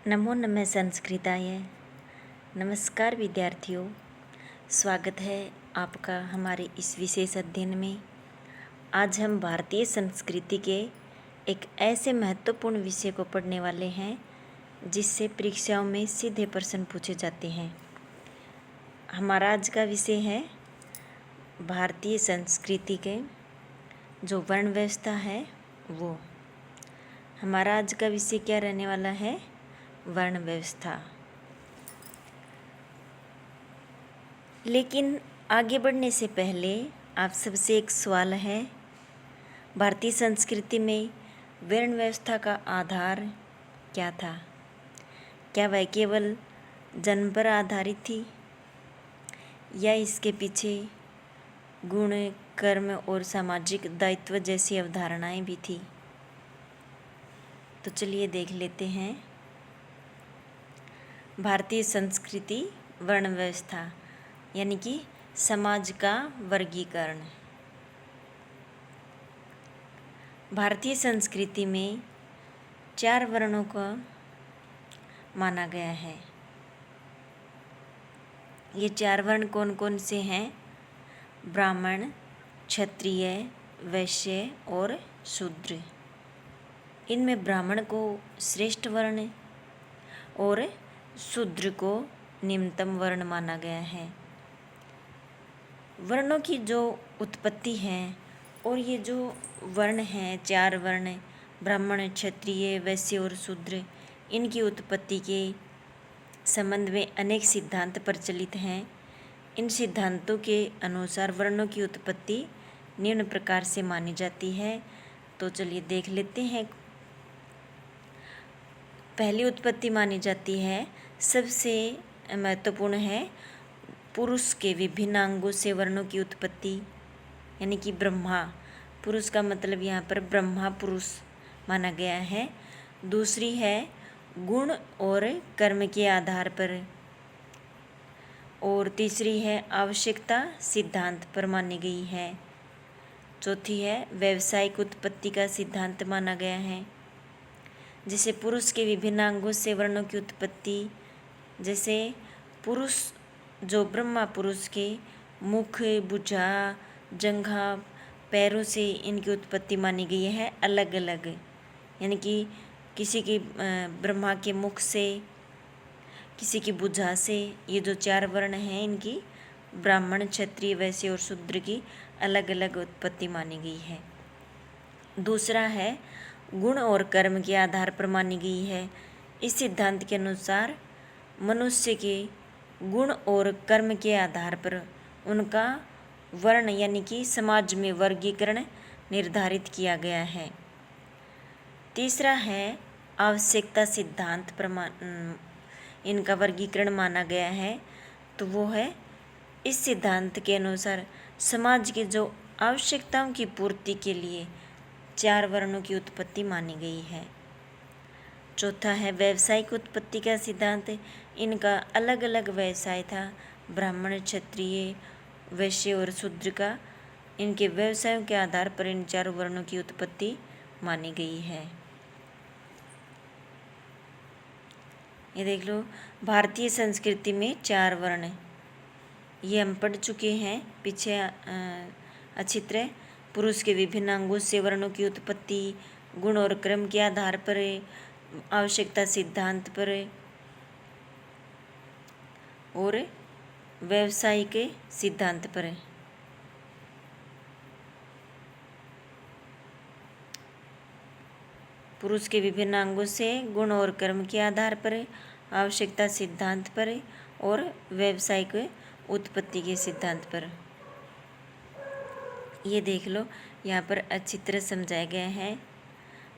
नमो नमः संस्कृताय। नमस्कार विद्यार्थियों, स्वागत है आपका हमारे इस विशेष अध्ययन में। आज हम भारतीय संस्कृति के एक ऐसे महत्वपूर्ण विषय को पढ़ने वाले हैं जिससे परीक्षाओं में सीधे प्रश्न पूछे जाते हैं। हमारा आज का विषय है भारतीय संस्कृति के जो वर्ण व्यवस्था है वो। हमारा आज का विषय क्या रहने वाला है? वर्ण व्यवस्था। लेकिन आगे बढ़ने से पहले आप सबसे एक सवाल है, भारतीय संस्कृति में वर्ण व्यवस्था का आधार क्या था? क्या वह केवल जन्म पर आधारित थी या इसके पीछे गुण, कर्म और सामाजिक दायित्व जैसी अवधारणाएं भी थी? तो चलिए देख लेते हैं। भारतीय संस्कृति वर्ण व्यवस्था यानी कि समाज का वर्गीकरण। भारतीय संस्कृति में 4 वर्णों को माना गया है। ये 4 वर्ण कौन कौन से हैं? ब्राह्मण, क्षत्रिय, वैश्य और शूद्र। इनमें ब्राह्मण को श्रेष्ठ वर्ण और शूद्र को निम्नतम वर्ण माना गया है। वर्णों की जो उत्पत्ति है और ये जो वर्ण हैं, 4 वर्ण ब्राह्मण, क्षत्रिय, वैश्य और शूद्र, इनकी उत्पत्ति के संबंध में अनेक सिद्धांत प्रचलित हैं। इन सिद्धांतों के अनुसार वर्णों की उत्पत्ति निम्न प्रकार से मानी जाती है। तो चलिए देख लेते हैं। पहली उत्पत्ति मानी जाती है, सबसे महत्वपूर्ण है, पुरुष के विभिन्न अंगों से वर्णों की उत्पत्ति यानी कि ब्रह्मा। पुरुष का मतलब यहाँ पर ब्रह्मा पुरुष माना गया है। दूसरी है गुण और कर्म के आधार पर, और तीसरी है आवश्यकता सिद्धांत पर मानी गई है। चौथी है व्यावसायिक उत्पत्ति का सिद्धांत माना गया है। जैसे पुरुष के विभिन्न अंगों से वर्णों की उत्पत्ति, जैसे पुरुष जो ब्रह्मा पुरुष के मुख, भुजा, जंघा, पैरों से इनकी उत्पत्ति मानी गई है अलग अलग। यानी कि किसी की ब्रह्मा के मुख से, किसी की भुजा से, ये जो 4 वर्ण हैं इनकी ब्राह्मण, क्षत्रिय, वैश्य और शूद्र की अलग अलग उत्पत्ति मानी गई है। दूसरा है गुण और कर्म के आधार पर मानी गई है। इस सिद्धांत के अनुसार मनुष्य के गुण और कर्म के आधार पर उनका वर्ण यानी कि समाज में वर्गीकरण निर्धारित किया गया है। तीसरा है आवश्यकता सिद्धांत पर इनका वर्गीकरण माना गया है। तो वो है, इस सिद्धांत के अनुसार समाज की जो आवश्यकताओं की पूर्ति के लिए 4 वर्णों की उत्पत्ति मानी गई है। चौथा है व्यावसायिक उत्पत्ति का सिद्धांत। इनका अलग अलग व्यवसाय था। ब्राह्मण, क्षत्रिय, वैश्य और शूद्र का इनके व्यवसायों के आधार पर इन 4 वर्णों की उत्पत्ति मानी गई है। ये देख लो, भारतीय संस्कृति में 4 वर्ण, ये हम पढ़ चुके हैं पीछे अच्छी तरह। पुरुष के विभिन्न अंगों से वर्णों की उत्पत्ति, गुण और क्रम के आधार पर, आवश्यकता सिद्धांत पर और व्यावसायिक सिद्धांत पर। पुरुष के विभिन्न अंगों से गुण और कर्म के आधार पर, आवश्यकता सिद्धांत पर और व्यावसायिक उत्पत्ति के सिद्धांत पर। ये देख लो, यहाँ पर अच्छी तरह समझाया गया है।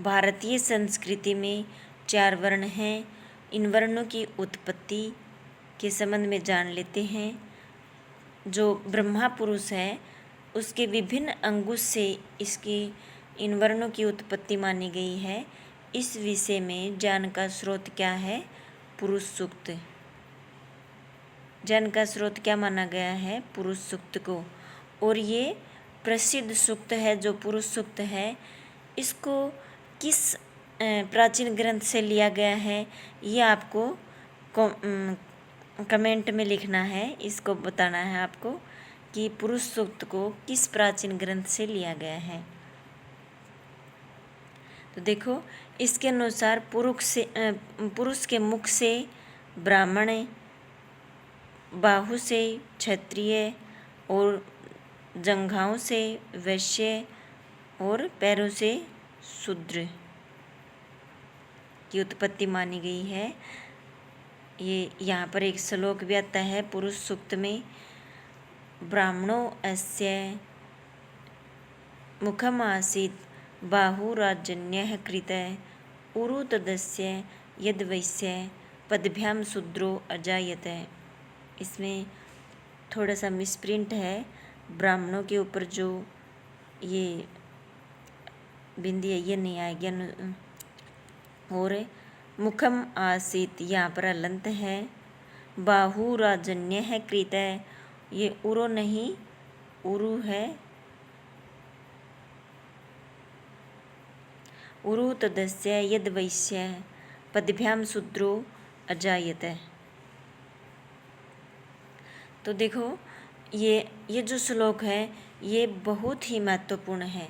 भारतीय संस्कृति में 4 वर्ण हैं। इन वर्णों की उत्पत्ति के संबंध में जान लेते हैं। जो ब्रह्मा पुरुष है उसके विभिन्न अंगों से इसकी इन वर्णों की उत्पत्ति मानी गई है। इस विषय में ज्ञान का स्रोत क्या है? पुरुष सूक्त। ज्ञान का स्रोत क्या माना गया है? पुरुष सूक्त को। और ये प्रसिद्ध सूक्त है जो पुरुष सूक्त है, इसको किस प्राचीन ग्रंथ से लिया गया है, ये आपको कमेंट में लिखना है। इसको बताना है आपको कि पुरुष सूक्त को किस प्राचीन ग्रंथ से लिया गया है। तो देखो, इसके अनुसार पुरुष के मुख से ब्राह्मण, बाहु से क्षत्रिय और जंघाओं से वैश्य और पैरों से शूद्र की उत्पत्ति मानी गई है। ये यहाँ पर एक श्लोक भी आता है पुरुष सूक्त में, ब्राह्मणो अस्य मुखम आसीत् बाहुराजन्यः कृतः उरु तदस्य यद वैश्य पदभ्याम शूद्रो अजायते। इसमें थोड़ा सा मिसप्रिंट है, ब्राह्मणों के ऊपर जो ये बिंदी है ये नहीं आएगी। और मुखम आसीत यहाँ पर अलंत है, बाहुराजन्य है कृत है, ये उरो नहीं उरु है। उरु तदस्य यद वैश्य पदभ्याम शूद्रो अजायते। तो देखो, ये जो श्लोक है ये बहुत ही महत्वपूर्ण है।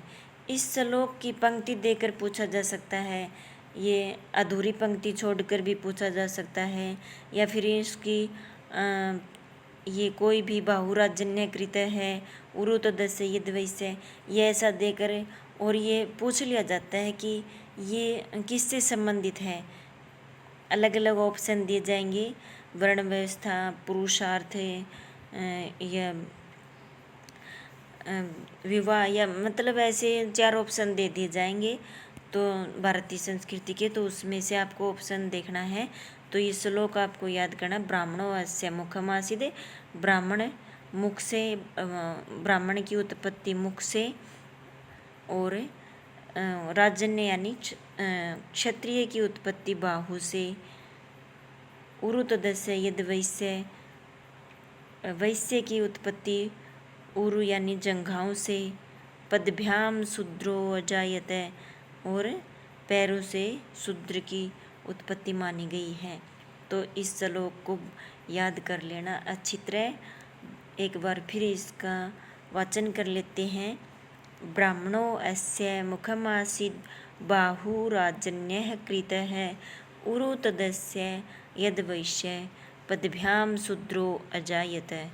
इस श्लोक की पंक्ति देकर पूछा जा सकता है, ये अधूरी पंक्ति छोड़कर भी पूछा जा सकता है, या फिर इसकी ये कोई भी बाहुराजन्य कृत है उरु तदस्य यद वैश्य, ये ऐसा देकर और ये पूछ लिया जाता है कि ये किससे संबंधित है। अलग अलग ऑप्शन दिए जाएंगे, वर्ण व्यवस्था, पुरुषार्थ या विवाह, या मतलब ऐसे 4 ऑप्शन दे दिए जाएंगे तो भारतीय संस्कृति के, तो उसमें से आपको ऑप्शन देखना है। तो ये श्लोक आपको याद करना, ब्राह्मणो अस्य मुखम आसीत्, ब्राह्मण मुख से, ब्राह्मण की उत्पत्ति मुख से, और राजन्य यानी क्षत्रिय की उत्पत्ति बाहु से, उरु तदस्य यद वैश्य, वैश्य की उत्पत्ति उरु यानी जंघाओं से, पदभ्याम शूद्रो अजायते, और पैरों से शूद्र की उत्पत्ति मानी गई है। तो इस श्लोक को याद कर लेना अच्छी तरह। एक बार फिर इसका वाचन कर लेते हैं, ब्राह्मणो अस्य मुखम आसीत् बाहुराजन्यः कृतः उरु तदस्य यद वैश्य पदभ्याम शूद्रो अजायते।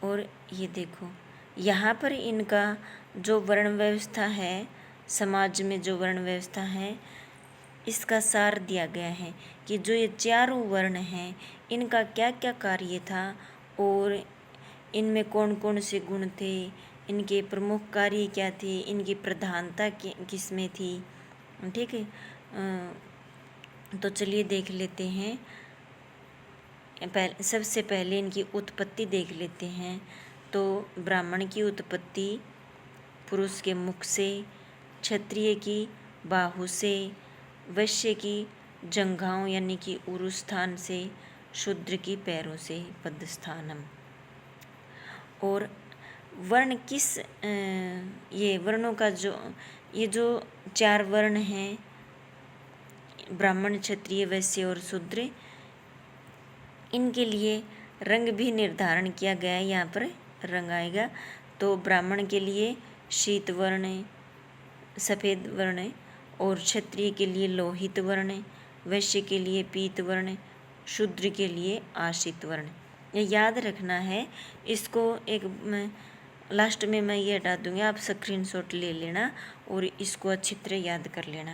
और ये देखो, यहाँ पर इनका जो वर्ण व्यवस्था है, समाज में जो वर्ण व्यवस्था है, इसका सार दिया गया है कि जो ये चारों वर्ण हैं इनका क्या क्या कार्य था और इनमें कौन कौन से गुण थे, इनके प्रमुख कार्य क्या थे, इनकी प्रधानता किस में थी। ठीक है, तो चलिए देख लेते हैं। सबसे पहले इनकी उत्पत्ति देख लेते हैं। तो ब्राह्मण की उत्पत्ति पुरुष के मुख से, क्षत्रिय की बाहु से, वैश्य की जंघाओं यानी कि उरु स्थान से, शूद्र की पैरों से, पदस्थानम। और वर्ण किस ये वर्णों का ये जो 4 वर्ण हैं, ब्राह्मण, क्षत्रिय, वैश्य और शूद्र, इनके लिए रंग भी निर्धारण किया गया है। यहाँ पर रंग आएगा। तो ब्राह्मण के लिए शीत वर्ण, सफ़ेद वर्ण, और क्षत्रिय के लिए लोहित वर्ण, वैश्य के लिए पीत वर्ण, शूद्र के लिए आशित वर्ण। ये याद रखना है। इसको एक लास्ट में मैं ये हटा दूँगी, आप स्क्रीनशॉट ले लेना और इसको अच्छी तरह याद कर लेना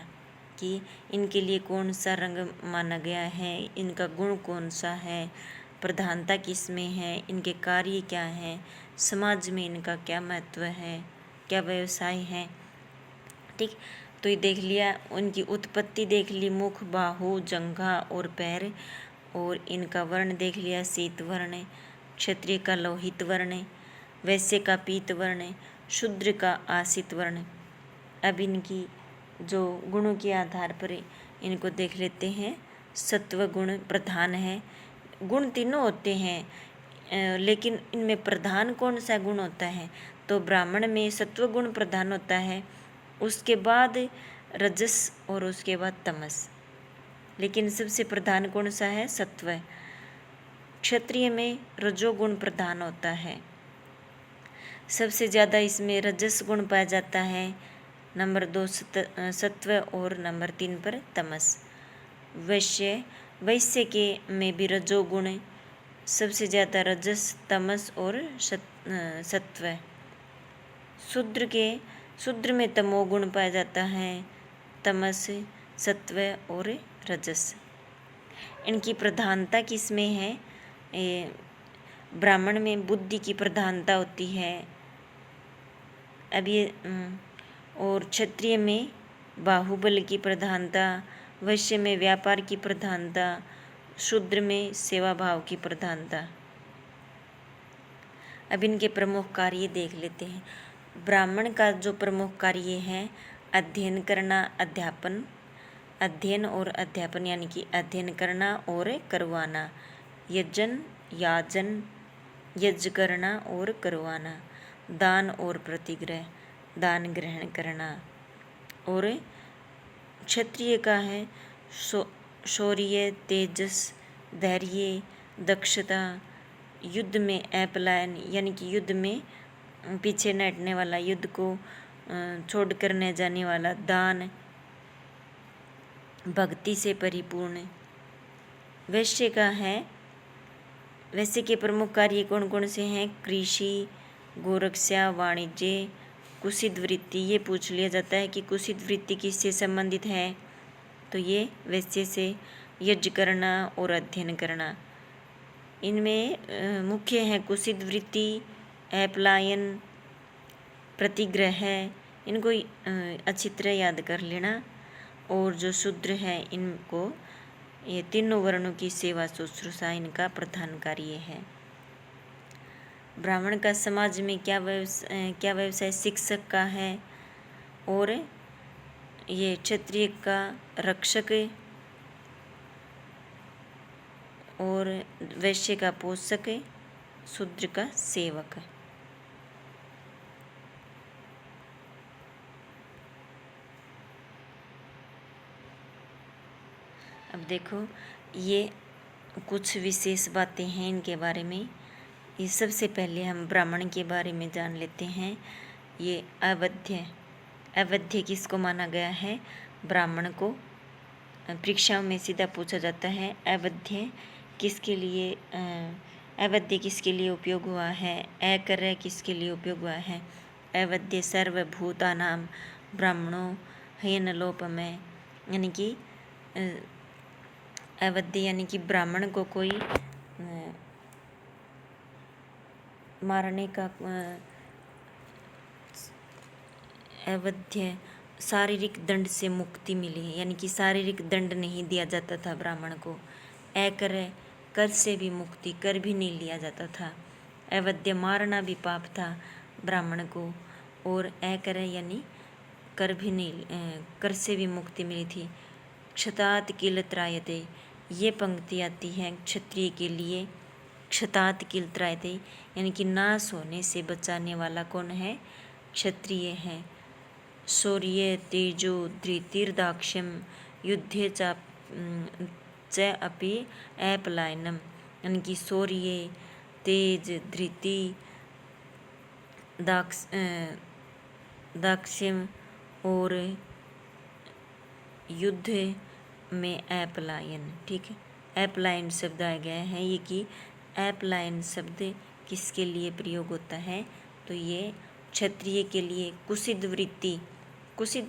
कि इनके लिए कौन सा रंग माना गया है, इनका गुण कौन सा है, प्रधानता किस में है, इनके कार्य क्या हैं, समाज में इनका क्या महत्व है, क्या व्यवसाय है। ठीक, तो ये देख लिया, उनकी उत्पत्ति देख ली, मुख, बाहु, जंघा और पैर। और इनका वर्ण देख लिया, शीत वर्ण, क्षत्रिय का लोहित वर्ण, वैश्य का पीत वर्ण, शूद्र का आशित वर्ण। अब इनकी जो गुणों के आधार पर इनको देख लेते हैं। सत्व गुण प्रधान है। गुण तीनों होते हैं, लेकिन इनमें प्रधान कौन सा गुण होता है, तो ब्राह्मण में सत्वगुण प्रधान होता है, उसके बाद रजस और उसके बाद तमस। लेकिन सबसे प्रधान कौन सा है? सत्व। क्षत्रिय में रजोगुण प्रधान होता है, सबसे ज़्यादा इसमें रजस गुण पाया जाता है। नंबर 2 सत्व और नंबर 3 पर तमस। वैश्य के में भी रजोगुण, सबसे ज़्यादा रजस, तमस और सत्व। शूद्र में तमोगुण पाया जाता है, तमस, सत्व और रजस। इनकी प्रधानता किस में है? ब्राह्मण में बुद्धि की प्रधानता होती है। अब ये और क्षत्रिय में बाहुबल की प्रधानता, वैश्य में व्यापार की प्रधानता, शूद्र में सेवा भाव की प्रधानता। अब इनके प्रमुख कार्य देख लेते हैं। ब्राह्मण का जो प्रमुख कार्य है, अध्ययन करना, अध्यापन, अध्ययन और अध्यापन यानी कि अध्ययन करना और करवाना, यज्ञ करना और करवाना, दान और प्रतिग्रह, दान ग्रहण करना। और क्षत्रिय का है शौर्य, तेजस, धैर्य, दक्षता, युद्ध में अपलायन यानी कि युद्ध में पीछे न हटने वाला, युद्ध को छोड़कर न जाने वाला, दान, भक्ति से परिपूर्ण। वैश्य का है, वैश्य के प्रमुख कार्य कौन कौन से हैं? कृषि, गोरक्षा, वाणिज्य, कुशित वृत्ति। ये पूछ लिया जाता है कि कुशित वृत्ति किससे संबंधित है, तो ये वैश्य से। यज्ञ करना और अध्ययन करना, इनमें मुख्य है कुशित वृत्ति, अपलायन, प्रतिग्रह। इनको अच्छी तरह याद कर लेना। और जो शूद्र है, इनको ये तीनों वर्णों की सेवा शुश्रूषा इनका प्रधान कार्य है। ब्राह्मण का समाज में क्या व्यवसाय? शिक्षक का है। और ये क्षत्रिय का रक्षक और वैश्य का पोषक, शूद्र का सेवक। अब देखो, ये कुछ विशेष बातें हैं इनके बारे में। ये सबसे पहले हम ब्राह्मण के बारे में जान लेते हैं। ये अवध्य किसको माना गया है? ब्राह्मण को। परीक्षाओं में सीधा पूछा जाता है, अवध्य किसके लिए उपयोग हुआ है? अकर्य किसके लिए उपयोग हुआ है? अवध्य सर्वभूतानां ब्राह्मणो ह्यनलोपमे, यानी कि अवध्य यानी कि ब्राह्मण को कोई मारने का, अवध्य शारीरिक दंड से मुक्ति मिली है, यानी कि शारीरिक दंड नहीं दिया जाता था ब्राह्मण को। अकर्य कर से भी मुक्ति, कर भी नहीं लिया जाता था। अवध्य मारना भी पाप था ब्राह्मण को। और अकर्य यानी कर भी नहीं, कर से भी मुक्ति मिली थी। क्षतात किल त्रायते, ये पंक्ति आती है क्षत्रिय के लिए। क्षतात किल त्रायते यानी कि नाश होने से बचाने वाला कौन है? क्षत्रिय है। शौर्य, तेजो, धृतिर्दाक्ष्यम, युद्धे च अपि अपलायनम, यानी कि शौर्य, तेज, धृति, दाक्ष्यम और युद्ध में अपलायन। ठीक है, अपलायन शब्द आ गया है ये कि अपलायन शब्द किसके लिए प्रयोग होता है? तो ये क्षत्रिय के लिए। कुशित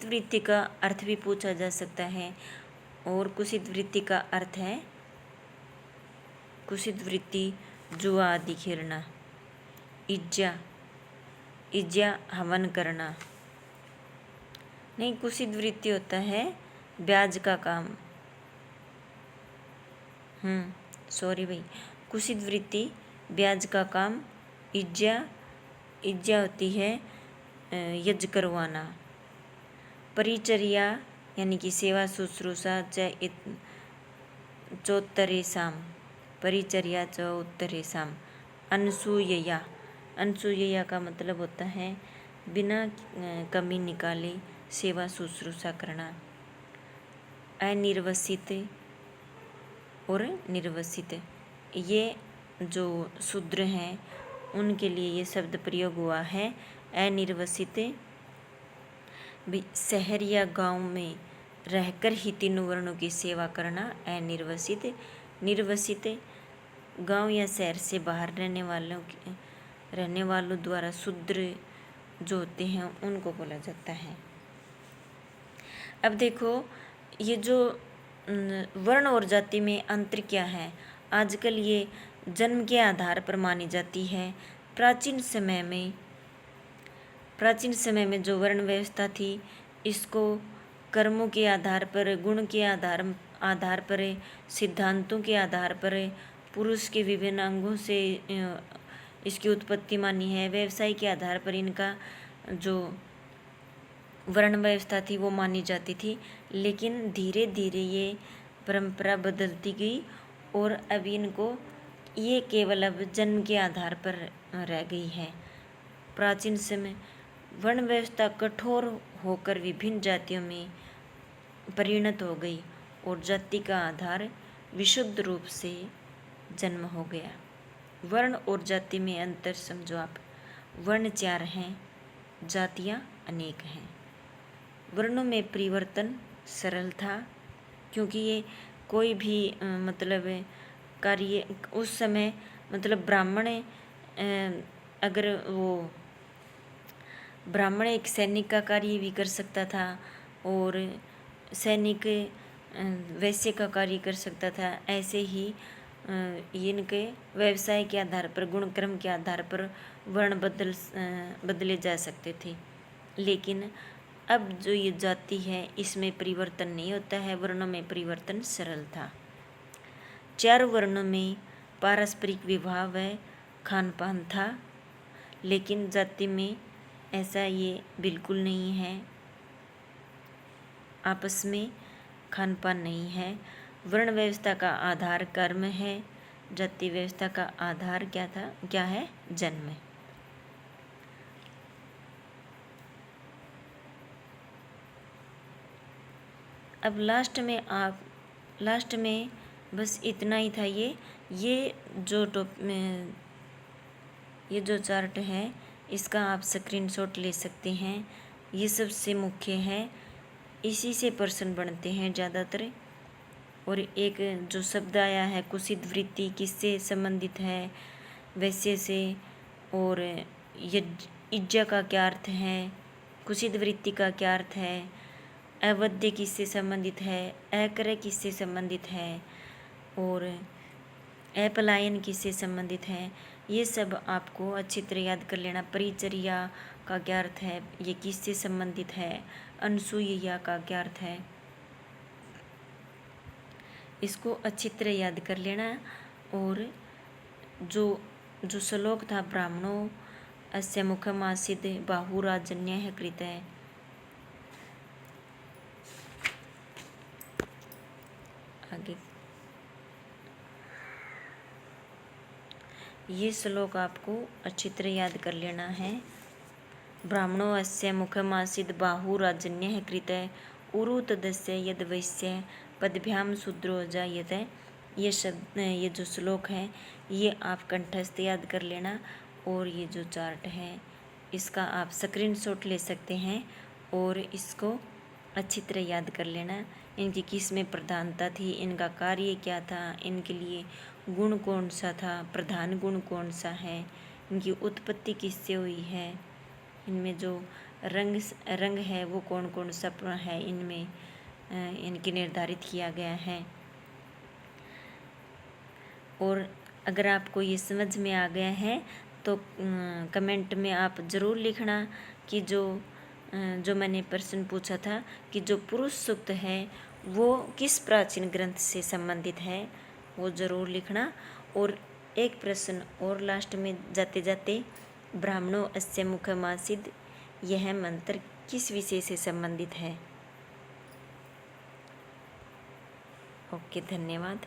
वृत्ति का अर्थ भी पूछा जा सकता है। और कुशित वृत्ति का अर्थ है, कुशित वृत्ति जुआ आदि खेलना। इज्जा हवन करना नहीं, कुशित वृत्ति होता है ब्याज का काम। सॉरी भाई, कुशित वृत्ति ब्याज का काम। इज्जा होती है यज्ञ करवाना। परिचर्या यानी कि सेवा शुश्रूषा, चौत्तरेषाम, परिचर्या चौत्तरेषाम। अनसूयया, अनुसूया का मतलब होता है बिना कमी निकाले सेवा शुश्रूषा करना। अनिर्वसित और निर्वसित, ये जो शूद्र हैं उनके लिए ये शब्द प्रयोग हुआ है। अनिर्वसित भी शहर या गांव में रहकर ही तीनों वर्णों की सेवा करना अनिर्वसित। निर्वसित गांव या शहर से बाहर रहने वालों द्वारा शूद्र जो होते हैं उनको बोला जाता है। अब देखो ये जो वर्ण और जाति में अंतर क्या है। आजकल ये जन्म के आधार पर मानी जाती है। प्राचीन समय में जो वर्ण व्यवस्था थी इसको कर्मों के आधार पर, गुण के आधार पर, सिद्धांतों के आधार पर, पुरुष के विभिन्न अंगों से इसकी उत्पत्ति मानी है। व्यवसाय के आधार पर इनका जो वर्ण व्यवस्था थी वो मानी जाती थी। लेकिन धीरे धीरे ये परंपरा बदलती गई और अब इनको ये केवल अब जन्म के आधार पर रह गई है। प्राचीन समय वर्ण व्यवस्था कठोर होकर विभिन्न जातियों में परिणत हो गई और जाति का आधार विशुद्ध रूप से जन्म हो गया। वर्ण और जाति में अंतर समझो आप। वर्ण 4 हैं, जातियाँ अनेक हैं। वर्णों में परिवर्तन सरल था क्योंकि ये कोई भी मतलब कार्य उस समय मतलब ब्राह्मण एक सैनिक का कार्य भी कर सकता था और सैनिक वैश्य का कार्य कर सकता था। ऐसे ही इनके व्यवसाय के आधार पर, गुण कर्म के आधार पर वर्ण बदले जा सकते थे। लेकिन अब जो ये जाति है इसमें परिवर्तन नहीं होता है, वर्णों में परिवर्तन सरल था। 4 वर्णों में पारस्परिक विवाह व खान पान था, लेकिन जाति में ऐसा ये बिल्कुल नहीं है, आपस में खान पान नहीं है। वर्ण व्यवस्था का आधार कर्म है, जाति व्यवस्था का आधार क्या है? जन्म। अब लास्ट में बस इतना ही था। ये जो चार्ट है इसका आप स्क्रीनशॉट ले सकते हैं। ये सबसे मुख्य है, इसी से प्रश्न बनते हैं ज़्यादातर। और एक जो शब्द आया है कुसित वृत्ति, किससे संबंधित है? वैश्य से। और इज्जा का क्या अर्थ है? कुसित वृत्ति का क्या अर्थ है? अवध्य किससे संबंधित है? अक्रय किससे संबंधित है? और अपलायन किससे संबंधित है? ये सब आपको अच्छी तरह याद कर लेना। परिचर्या का क्या अर्थ है? ये किससे संबंधित है? अनुसूया का क्या अर्थ है? इसको अच्छी तरह याद कर लेना। और जो श्लोक था ब्राह्मणों अस्य मुखम आसीत् बाहुराजन्यः कृतः, आगे ये श्लोक आपको अच्छी तरह याद कर लेना है। ब्राह्मणो अस्य मुखम आसीत् बाहुराजन्यः कृतः उरु तदस्य यद वैश्य पदभ्याम शूद्रो जायते। ये जो श्लोक है ये आप कंठस्थ याद कर लेना। और ये जो चार्ट है इसका आप स्क्रीनशॉट ले सकते हैं और इसको अच्छी तरह याद कर लेना। इनकी किस में प्रधानता थी, इनका कार्य क्या था, इनके लिए गुण कौन सा था, प्रधान गुण कौन सा है, इनकी उत्पत्ति किससे हुई है, इनमें जो रंग है वो कौन कौन सा है, इनमें इनके निर्धारित किया गया है। और अगर आपको ये समझ में आ गया है तो कमेंट में आप ज़रूर लिखना कि जो मैंने प्रश्न पूछा था कि जो पुरुष सूक्त है वो किस प्राचीन ग्रंथ से संबंधित है, वो ज़रूर लिखना। और एक प्रश्न और लास्ट में जाते जाते, ब्राह्मणों अस्य मुखम आसीत्, यह मंत्र किस विषय से संबंधित है? ओके, धन्यवाद।